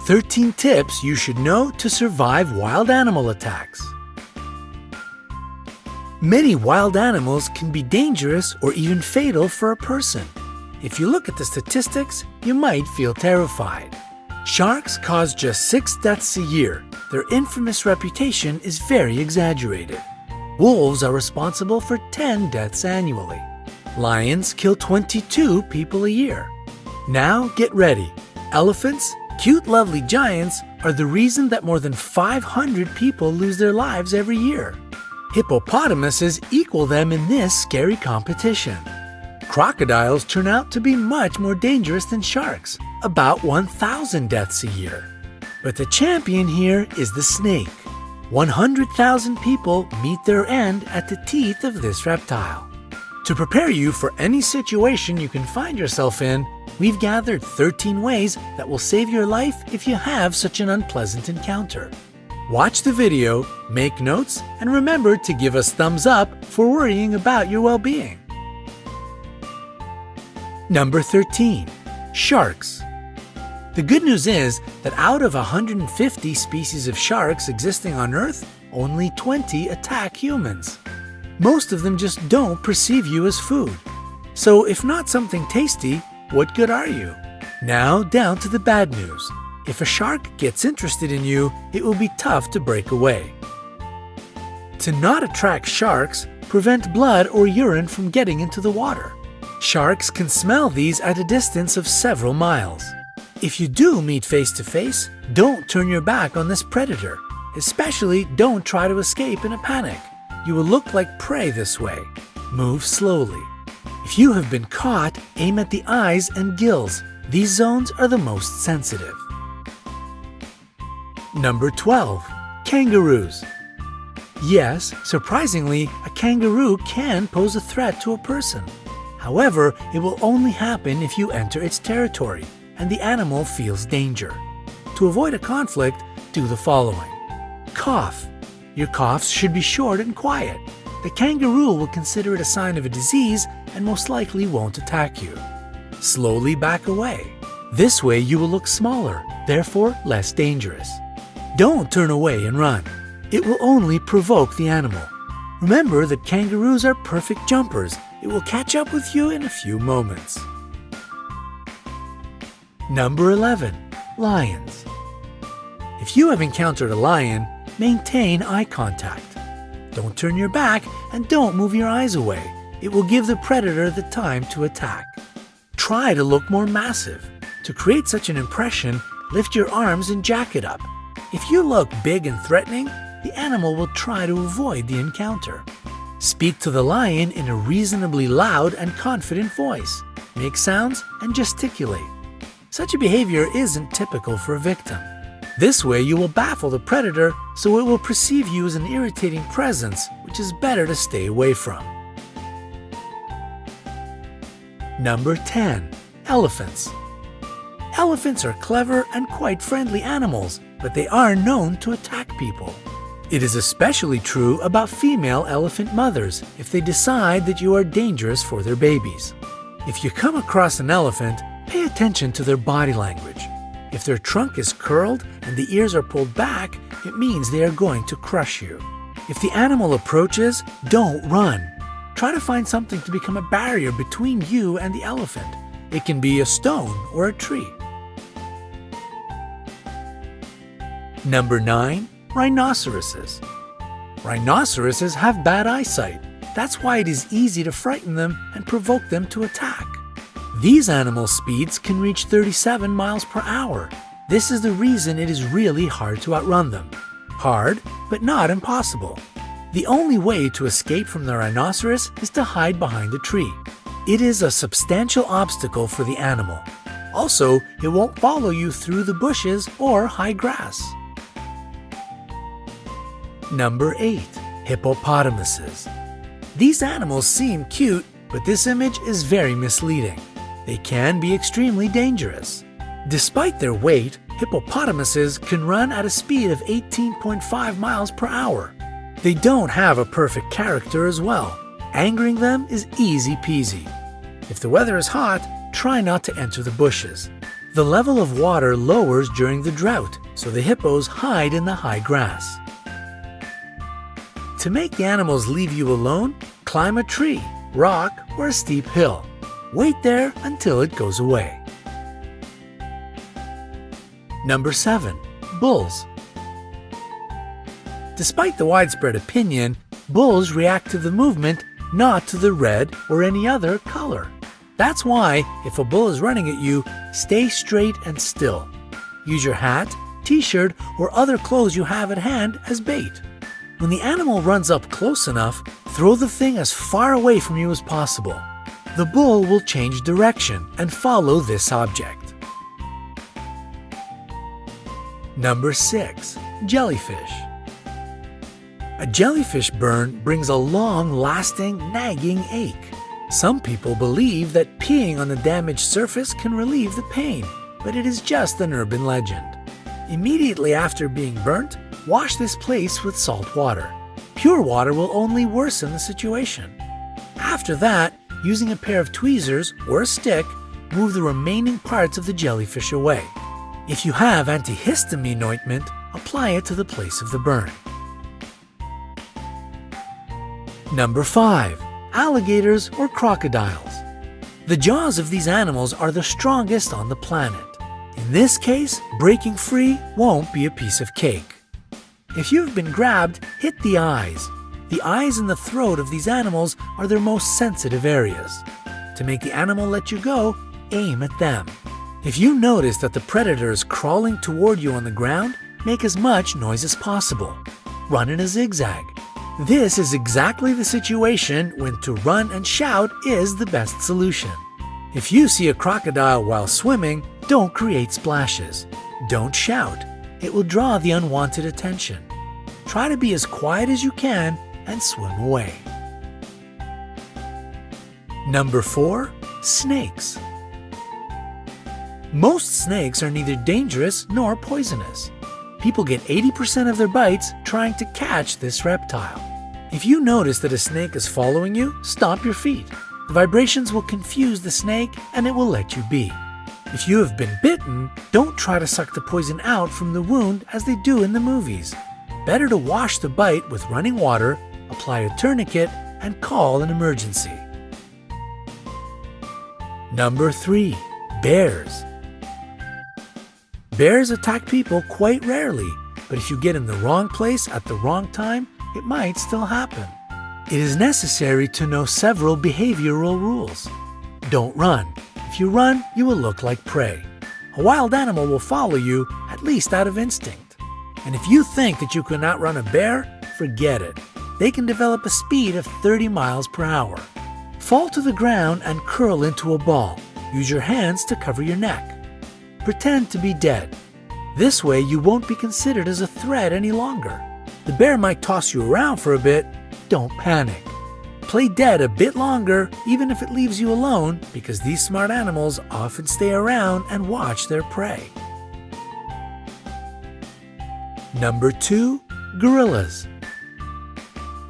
13 tips you should know to survive wild animal attacks. Many wild animals can be dangerous or even fatal for a person. If you look at the statistics, you might feel terrified. Sharks cause just 6 deaths a year. Their infamous reputation is very exaggerated. Wolves are responsible for 10 deaths annually. Lions kill 22 people a year. Now get ready. Elephants, cute lovely giants, are the reason that more than 500 people lose their lives every year. Hippopotamuses equal them in this scary competition. Crocodiles turn out to be much more dangerous than sharks, about 1,000 deaths a year. But the champion here is the snake. 100,000 people meet their end at the teeth of this reptile. To prepare you for any situation you can find yourself in, we've gathered 13 ways that will save your life if you have such an unpleasant encounter. Watch the video, make notes, and remember to give us thumbs up for worrying about your well-being. Number 13. Sharks. The good news is that out of 150 species of sharks existing on Earth, only 20 attack humans. Most of them just don't perceive you as food. So if not something tasty, what good are you? Now down to the bad news. If a shark gets interested in you, it will be tough to break away. To not attract sharks, prevent blood or urine from getting into the water. Sharks can smell these at a distance of several miles. If you do meet face to face, don't turn your back on this predator. Especially don't try to escape in a panic. You will look like prey this way. Move slowly. If you have been caught, aim at the eyes and gills. These zones are the most sensitive. Number 12. Kangaroos. Yes, surprisingly, a kangaroo can pose a threat to a person. However, it will only happen if you enter its territory and the animal feels danger. To avoid a conflict, do the following. Cough. Your coughs should be short and quiet. The kangaroo will consider it a sign of a disease and most likely won't attack you. Slowly back away. This way you will look smaller, therefore less dangerous. Don't turn away and run. It will only provoke the animal. Remember that kangaroos are perfect jumpers. It will catch up with you in a few moments. Number 11. Lions. If you have encountered a lion, maintain eye contact. Don't turn your back and don't move your eyes away. It will give the predator the time to attack. Try to look more massive. To create such an impression, lift your arms and jack it up. If you look big and threatening, the animal will try to avoid the encounter. Speak to the lion in a reasonably loud and confident voice. Make sounds and gesticulate. Such a behavior isn't typical for a victim. This way you will baffle the predator, so it will perceive you as an irritating presence, which is better to stay away from. Number 10. Elephants. Elephants are clever and quite friendly animals, but they are known to attack people. It is especially true about female elephant mothers if they decide that you are dangerous for their babies. If you come across an elephant, pay attention to their body language. If their trunk is curled and the ears are pulled back, it means they are going to crush you. If the animal approaches, don't run. Try to find something to become a barrier between you and the elephant. It can be a stone or a tree. Number 9. Rhinoceroses. Rhinoceroses have bad eyesight. That's why it is easy to frighten them and provoke them to attack. These animal speeds can reach 37 miles per hour. This is the reason it is really hard to outrun them. Hard, but not impossible. The only way to escape from the rhinoceros is to hide behind a tree. It is a substantial obstacle for the animal. Also, it won't follow you through the bushes or high grass. Number 8. Hippopotamuses. These animals seem cute, but this image is very misleading. They can be extremely dangerous. Despite their weight, hippopotamuses can run at a speed of 18.5 miles per hour. They don't have a perfect character as well. Angering them is easy peasy. If the weather is hot, try not to enter the bushes. The level of water lowers during the drought, so the hippos hide in the high grass. To make the animals leave you alone, climb a tree, rock, or a steep hill. Wait there until it goes away. Number 7. Bulls. Despite the widespread opinion, bulls react to the movement, not to the red or any other color. That's why, if a bull is running at you, stay straight and still. Use your hat, t-shirt, or other clothes you have at hand as bait. When the animal runs up close enough, throw the thing as far away from you as possible. The bull will change direction and follow this object. Number 6. Jellyfish. A jellyfish burn brings a long-lasting, nagging ache. Some people believe that peeing on the damaged surface can relieve the pain, but it is just an urban legend. Immediately after being burnt, wash this place with salt water. Pure water will only worsen the situation. After that, using a pair of tweezers or a stick, move the remaining parts of the jellyfish away. If you have antihistamine ointment, apply it to the place of the burn. Number 5. Alligators or crocodiles. The jaws of these animals are the strongest on the planet. In this case, breaking free won't be a piece of cake. If you've been grabbed, hit the eyes. The eyes and the throat of these animals are their most sensitive areas. To make the animal let you go, aim at them. If you notice that the predator is crawling toward you on the ground, make as much noise as possible. Run in a zigzag. This is exactly the situation when to run and shout is the best solution. If you see a crocodile while swimming, don't create splashes. Don't shout. It will draw the unwanted attention. Try to be as quiet as you can and swim away. Number 4. Snakes. Most snakes are neither dangerous nor poisonous. People get 80% of their bites trying to catch this reptile. If you notice that a snake is following you, stop your feet. The vibrations will confuse the snake and it will let you be. If you have been bitten, don't try to suck the poison out from the wound as they do in the movies. Better to wash the bite with running water, apply a tourniquet, and call an emergency. Number 3. Bears. Bears attack people quite rarely, but if you get in the wrong place at the wrong time, it might still happen. It is necessary to know several behavioral rules. Don't run. If you run, you will look like prey. A wild animal will follow you, at least out of instinct. And if you think that you can outrun a bear, forget it. They can develop a speed of 30 miles per hour. Fall to the ground and curl into a ball. Use your hands to cover your neck. Pretend to be dead. This way you won't be considered as a threat any longer. The bear might toss you around for a bit. Don't panic. Play dead a bit longer, even if it leaves you alone, because these smart animals often stay around and watch their prey. Number 2. Gorillas.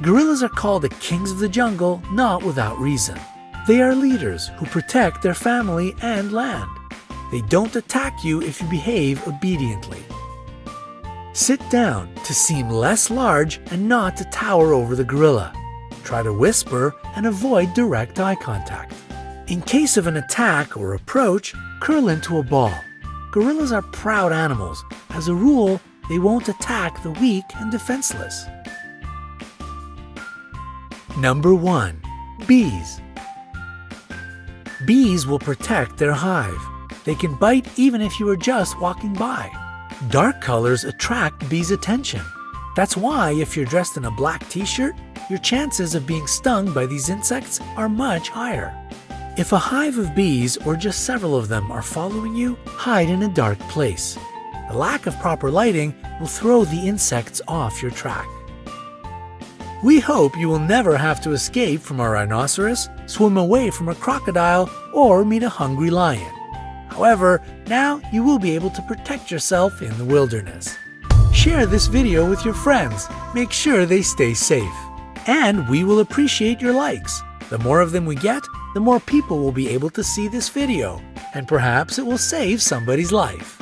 Gorillas are called the kings of the jungle, not without reason. They are leaders who protect their family and land. They don't attack you if you behave obediently. Sit down to seem less large and not to tower over the gorilla. Try to whisper and avoid direct eye contact. In case of an attack or approach, curl into a ball. Gorillas are proud animals. As a rule, they won't attack the weak and defenseless. Number 1. Bees. Bees will protect their hive. They can bite even if you are just walking by. Dark colors attract bees' attention. That's why if you're dressed in a black t-shirt, your chances of being stung by these insects are much higher. If a hive of bees or just several of them are following you, hide in a dark place. The lack of proper lighting will throw the insects off your track. We hope you will never have to escape from a rhinoceros, swim away from a crocodile, or meet a hungry lion. However, now you will be able to protect yourself in the wilderness. Share this video with your friends. Make sure they stay safe. And we will appreciate your likes. The more of them we get, the more people will be able to see this video, and perhaps it will save somebody's life.